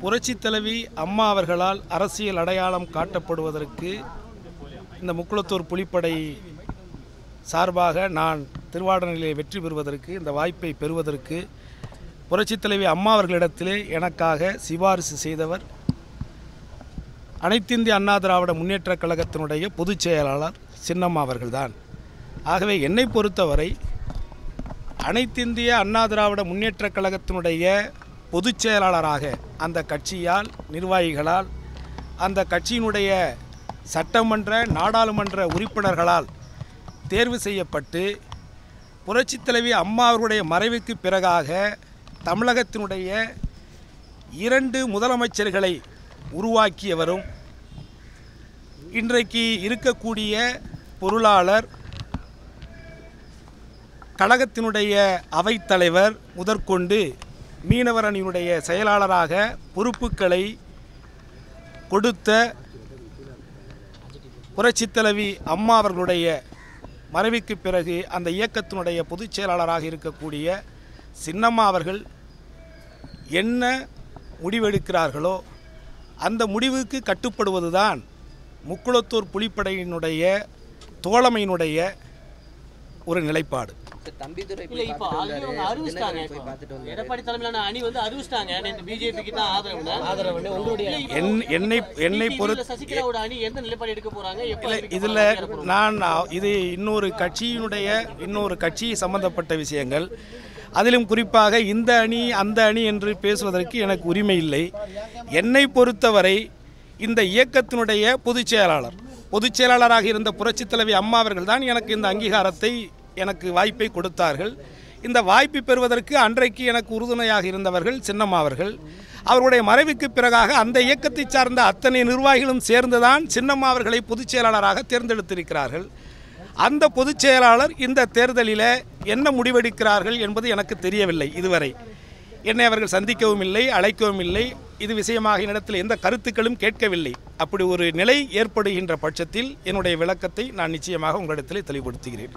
புரட்சித் தலைவி அம்மா அவர்களால் அரசியல் அடையாளம் காட்டப்படுவதற்கு இந்த முக்குளத்தூர் புலிப்படை சார்பாக நான் திருவாடனையிலே வெற்றி பெறுவதற்கு இந்த வாய்ப்பை பெறுவதற்கு புரட்சித் தலைவி அம்மா அவர்களிடத்திலே எனக்காக சிபாரிசு செய்தவர் அனைத்திந்திய அண்ணா திராவிட முன்னேற்றக் கழகத்தினுடைய பொதுச் செயலாளர் சின்னம்மா அவர்கள்தான். ஆகவே என்னை பொறுத்தவரை அனைத்திந்திய அண்ணா திராவிட முன்னேற்றக் கழகத்தினுடைய பொதுச் செயலாளராக அந்த கட்சியால் நிர்வாகிகளால் அந்த கட்சியினுடைய சட்டமன்ற நாடாளுமன்ற உறுப்பினர்களால் தேர்வு செய்யப்பட்டு புரட்சித் தலைவி அம்மா அவர்களுடைய மறைவுக்கு பிறகாக தமிழகத்தினுடைய 2 முதலமைச்சர்களை உருவாக்கியவரும் இன்றைக்கு இருக்கக்கூடிய பொருளாளர் கழகத்தினுடைய அவைத்தலைவர் முதற்கொண்டு மீனவர் அணியினுடைய செயலாளராக பொறுப்புகளை கொடுத்த புரட்சித் தலைவி அம்மா அவர்களுடைய மறைவுக்கு பிறகு அந்த இயக்கத்தினுடைய பொதுச் செயலாளராக இருக்கக்கூடிய சின்னம்மா அவர்கள் என்ன முடிவெடுக்கிறார்களோ அந்த முடிவுக்கு கட்டுப்படுவதுதான் முக்குளத்தூர் புலிப்படையினுடைய தோழமையினுடைய ஒரு நிலைப்பாடு. இதில் நான் இது இன்னொரு கட்சி சம்பந்தப்பட்ட விஷயங்கள். அதிலும் குறிப்பாக இந்த அணி அந்த அணி என்று பேசுவதற்கு எனக்கு உரிமை இல்லை. என்னை பொறுத்தவரை இந்த இயக்கத்தினுடைய பொதுச் செயலாளராக இருந்த புரட்சித் தலைவி அம்மா அவர்கள் தான் எனக்கு இந்த அங்கீகாரத்தை எனக்கு வாய்ப்பை கொடுத்தார்கள். இந்த வாய்ப்பை பெறுவதற்கு அன்றைக்கு எனக்கு உறுதுணையாக இருந்தவர்கள் சின்னம்மா அவர்கள். அவருடைய மறைவுக்கு பிறகாக அந்த இயக்கத்தை சார்ந்த அத்தனை நிர்வாகிகளும் சேர்ந்துதான் சின்னம்மா அவர்களை பொதுச் செயலாளராக தேர்ந்தெடுத்திருக்கிறார்கள். அந்த பொதுச் செயலாளர் இந்த தேர்தலில் என்ன முடிவெடுக்கிறார்கள் என்பது எனக்கு தெரியவில்லை. இதுவரை என்னை அவர்கள் சந்திக்கவும் இல்லை, அழைக்கவும் இல்லை. இது விஷயமாக என்னிடத்தில் எந்த கருத்துக்களும் கேட்கவில்லை. அப்படி ஒரு நிலை ஏற்படுகின்ற பட்சத்தில் என்னுடைய விளக்கத்தை நான் நிச்சயமாக உங்களிடத்தில் தெளிவுபடுத்துகிறேன்.